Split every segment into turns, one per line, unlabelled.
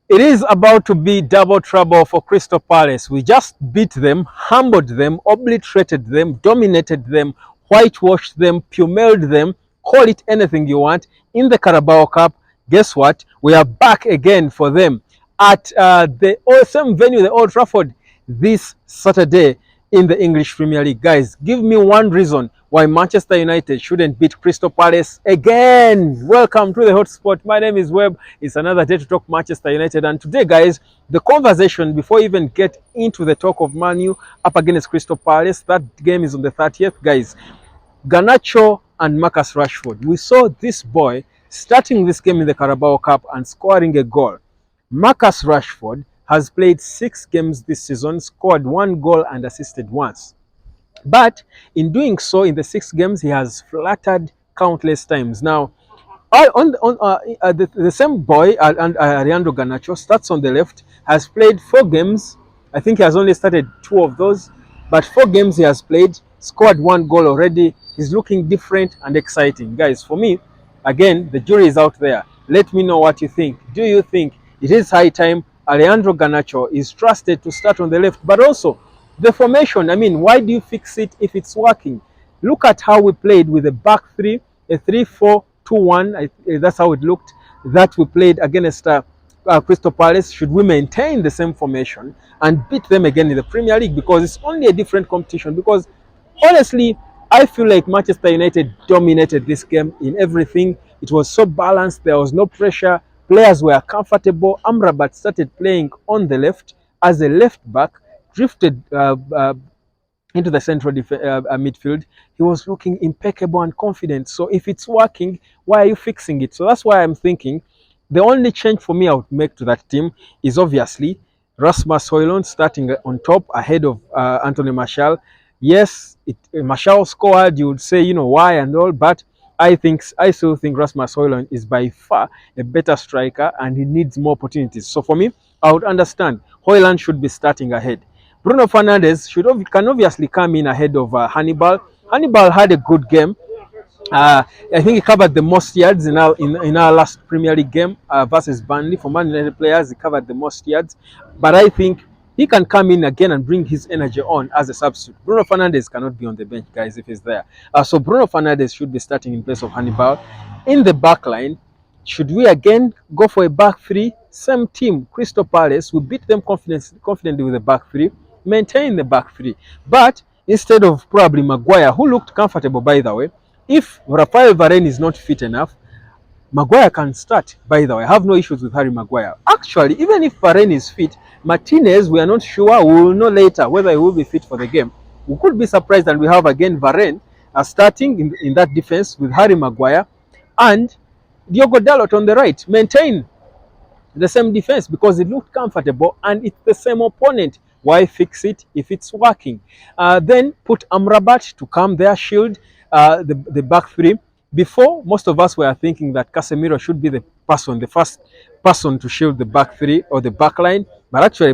It is about to be double trouble for Crystal Palace. We just beat them, humbled them, obliterated them, dominated them, whitewashed them, pumeled them, call it anything you want, in the Carabao Cup. Guess what? We are back again for them at the same venue, the Old Trafford, this Saturday in the English Premier League. Guys, give me one reason why Manchester United shouldn't beat Crystal Palace again. Welcome to the hotspot. My name is Webb. It's another day to talk Manchester United. And today, guys, the conversation, before we even get into the talk of Man U up against Crystal Palace, that game is on the 30th. Guys, Garnacho and Marcus Rashford. We saw this boy starting this game in the Carabao Cup and scoring a goal. Marcus Rashford has played 6 games this season, scored 1 goal and assisted once. But in doing so, in the 6 games, he has flattered countless times. Now, the same boy, Ariando Garnacho, starts on the left, has played 4 games. I think he has only started 2 of those, but 4 games he has played, scored 1 goal already. He's looking different and exciting. Guys, for me, again, the jury is out there. Let me know what you think. Do you think it is high time Alejandro Garnacho is trusted to start on the left? But also, the formation, I mean, why do you fix it if it's working? Look at how we played with a back 3, a 3-4-2-1. That's how it looked. That we played against Crystal Palace. Should we maintain the same formation and beat them again in the Premier League? Because it's only a different competition. Because honestly, I feel like Manchester United dominated this game in everything. It was so balanced. There was no pressure. Players were comfortable. Amrabat started playing on the left as a left back, drifted into the central midfield. He was looking impeccable and confident. So if it's working, why are you fixing it? So that's why I'm thinking the only change for me I would make to that team is obviously Rasmus Højlund starting on top ahead of Anthony Martial. Yes, Martial scored, you would say, you know, why and all, but I still think Rasmus Højlund is by far a better striker and he needs more opportunities. So for me, I would understand Højlund should be starting ahead. Bruno Fernandes can obviously come in ahead of Hannibal. Hannibal had a good game. I think he covered the most yards in our last Premier League game versus Burnley. For Man United players, he covered the most yards. But I think he can come in again and bring his energy on as a substitute. Bruno Fernandes cannot be on the bench, guys, if he's there. So Bruno Fernandes should be starting in place of Hannibal. In the back line, should we again go for a back 3? Same team, Crystal Palace. We beat them confidently with the back 3. Maintain the back 3. But instead of probably Maguire, who looked comfortable, by the way, if Rafael Varane is not fit enough, Maguire can start, by the way. I have no issues with Harry Maguire. Actually, even if Varane is fit, Martinez, we are not sure. We will know later whether he will be fit for the game. We could be surprised and we have again Varane starting in that defense with Harry Maguire and Diogo Dalot on the right. Maintain the same defense because it looked comfortable and it's the same opponent. Why fix it if it's working? Then put Amrabat to come there, shield the back 3. Before, most of us were thinking that Casemiro should be the first person to shield the back 3 or the back line, but actually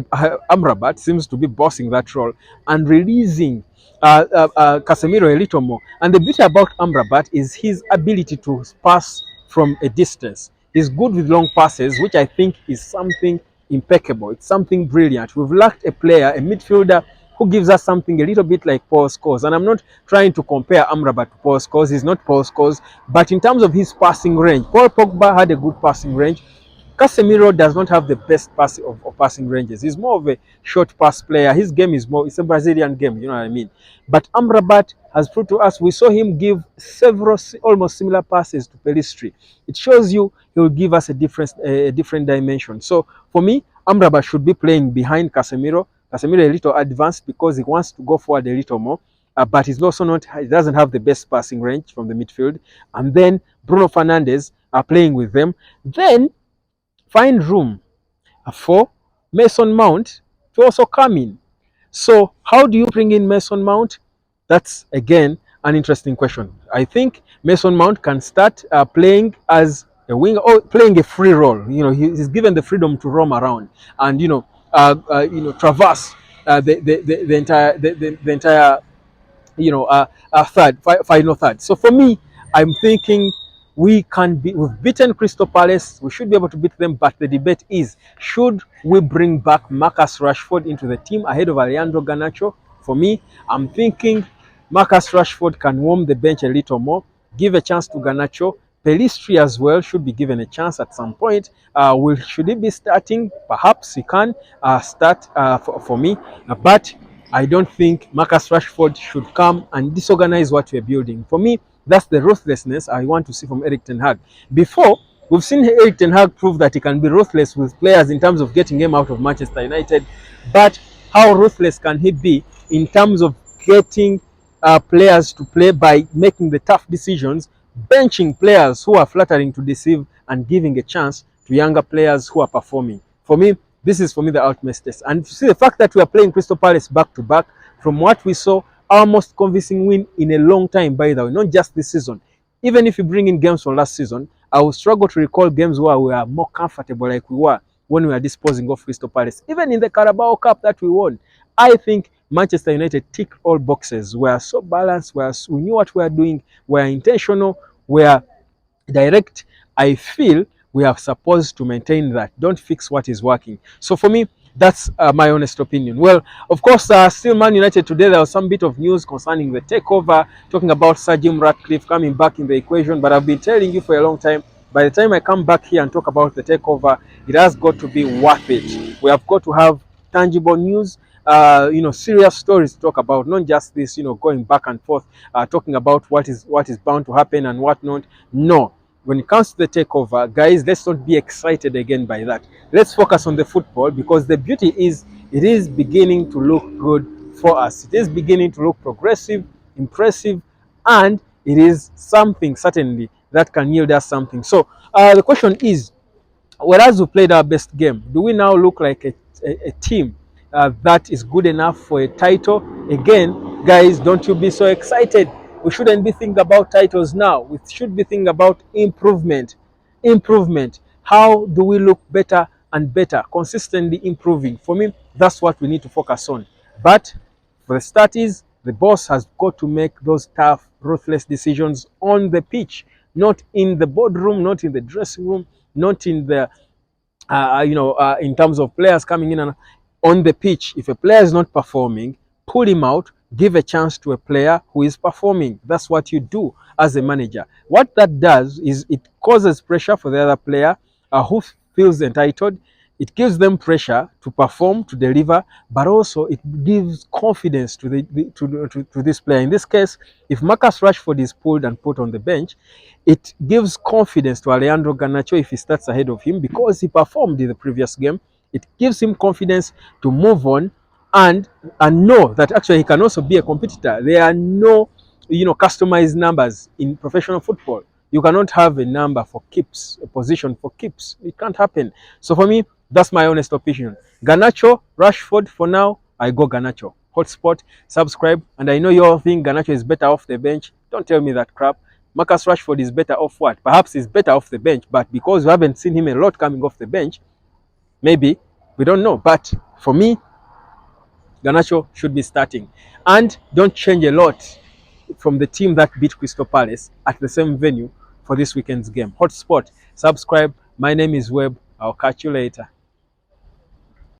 Amrabat seems to be bossing that role and releasing Casemiro a little more. And the beauty about Amrabat is his ability to pass from a distance. He's good with long passes, which I think is something impeccable. It's something brilliant. We've lacked a player, a midfielder, who gives us something a little bit like Paul Scholes. And I'm not trying to compare Amrabat to Paul Scholes. He's not Paul Scholes. But in terms of his passing range, Paul Pogba had a good passing range. Casemiro does not have the best of passing ranges. He's more of a short pass player. His game is it's a Brazilian game, you know what I mean? But Amrabat has proved to us, we saw him give several almost similar passes to Pelistri. It shows you he will give us a different dimension. So for me, Amrabat should be playing behind Casemiro. Casemiro a little advanced because he wants to go forward a little more. But he's also not, he doesn't have the best passing range from the midfield. And then Bruno Fernandes are playing with them. Then find room for Mason Mount to also come in. So how do you bring in Mason Mount? That's again an interesting question. I think Mason Mount can start playing as a winger or playing a free role. You know, he's given the freedom to roam around and traverse the entire final third. So for me, I'm thinking we've beaten Crystal Palace, we should be able to beat them, but the debate is, should we bring back Marcus Rashford into the team ahead of Alejandro Garnacho? For me, I'm thinking Marcus Rashford can warm the bench a little more, give a chance to Garnacho. Pelistri as well should be given a chance at some point. Should he be starting? Perhaps he can start for me, but I don't think Marcus Rashford should come and disorganize what we're building. For me, that's the ruthlessness I want to see from Erik ten Hag. Before, we've seen Erik ten Hag prove that he can be ruthless with players in terms of getting them out of Manchester United, but how ruthless can he be in terms of getting players to play by making the tough decisions, benching players who are flattering to deceive and giving a chance to younger players who are performing? For me, this is for me the ultimate test. And see the fact that we are playing Crystal Palace back to back, from what we saw, our most convincing win in a long time, by the way, not just this season. Even if you bring in games from last season, I will struggle to recall games where we are more comfortable like we were when we were disposing of Crystal Palace. Even in the Carabao Cup that we won, I think Manchester United ticked all boxes. We are so balanced, we knew what we were doing, we are intentional, we are direct. I feel we are supposed to maintain that. Don't fix what is working. So for me, that's my honest opinion. Well, of course, still Man United today, there was some bit of news concerning the takeover, talking about Sir Jim Ratcliffe coming back in the equation. But I've been telling you for a long time, by the time I come back here and talk about the takeover, it has got to be worth it. We have got to have tangible news, serious stories to talk about, not just this, going back and forth, talking about what is bound to happen and what not. No, when it comes to the takeover, guys, let's not be excited again by that. Let's focus on the football, because the beauty is it is beginning to look good for us. It is beginning to look progressive, impressive, and it is something certainly that can yield us something. So the question is, whereas we played our best game, do we now look like a team that is good enough for a title? Again, guys, don't you be so excited. We shouldn't be thinking about titles now. We should be thinking about improvement. Improvement. How do we look better and better, consistently improving? For me, that's what we need to focus on. But for the start is, the boss has got to make those tough, ruthless decisions on the pitch, not in the boardroom, not in the dressing room, not in the in terms of players coming in and on the pitch. If a player is not performing, pull him out, give a chance to a player who is performing. That's what you do as a manager. What that does is it causes pressure for the other player who feels entitled. It gives them pressure to perform, to deliver, but also it gives confidence to this player. In this case, if Marcus Rashford is pulled and put on the bench, it gives confidence to Alejandro Garnacho if he starts ahead of him, because he performed in the previous game. It gives him confidence to move on and know that actually he can also be a competitor. There are no customized numbers in professional football. You cannot have a number for keeps, a position for keeps. It can't happen. So for me, that's my honest opinion. Garnacho, Rashford, for now, I go Garnacho. Hotspot, subscribe. And I know you all think Garnacho is better off the bench. Don't tell me that crap. Marcus Rashford is better off what? Perhaps he's better off the bench, but because we haven't seen him a lot coming off the bench, maybe, we don't know. But for me, Garnacho should be starting. And don't change a lot from the team that beat Crystal Palace at the same venue for this weekend's game. Hotspot, subscribe. My name is Webb. I'll catch you later.